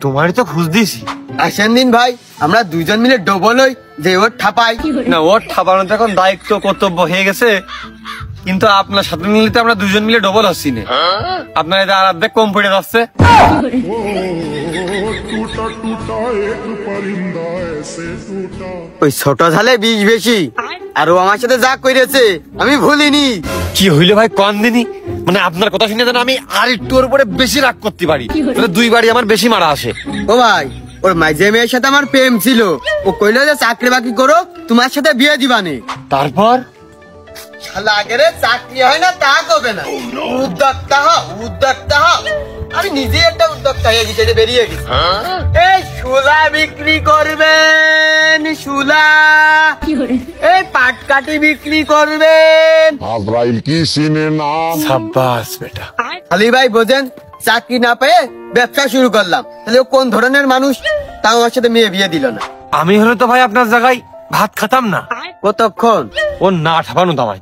তোমারই তো খুঁজ দিয়েছি। আসেন দিন ভাই, আমরা দুইজন মিলে ডবল হই, যে ওর ঠাপাই। না, ওর ঠাপানো তো এখন দায়িত্ব কর্তব্য হয়ে গেছে, কিন্তু আপনার সাথে মিলে তো আমরা দুজন মিলে ডবল হচ্ছি না। আপনার এটা আর অর্ধেক কম পড়ে যাচ্ছে। ওই ছোট ঝালে বিষ বেশি, আর ও আমার সাথে যা করেছে আমি ভুলিনি। কি হইলো ভাই কন দিনই, মানে আপনার কথা শুনে যেন আমি আর একটু ওর উপরে বেশি রাগ করতে পারি, দুই বাড়ি আমার বেশি মারা আসে। ও ভাই, ওর মাঝে মেয়ের সাথে আমার প্রেম ছিল, ও কইলো যে চাকরি বাকরি করো, তোমার সাথে বিয়ে দিবানে। তারপর শালা আগে রে চাকরি হয় না তা কবে না, উদ্যোক্তা হ, উদ্যোক্তা হ। আমি নিজে একটা উদ্যোক্তা হয়ে গেছি, বেরিয়ে গেছি। এই শুলা বিক্রি করবেন, শুলা এই পাটকাঠি বিক্রি করবেন। আজরাইল কি চিনে না? সাব্বাস বেটা। আলী ভাই বোঝেন, চাকরি না পেয়ে ব্যবসা শুরু করলাম, তাহলে ও কোন ধরনের মানুষ, তাও আমার সাথে মেয়ে বিয়ে দিল না। আমি হলে তো ভাই আপনার জায়গায় ভাত খাতাম না। কতক্ষণ ও না ঠাপানো দামাই।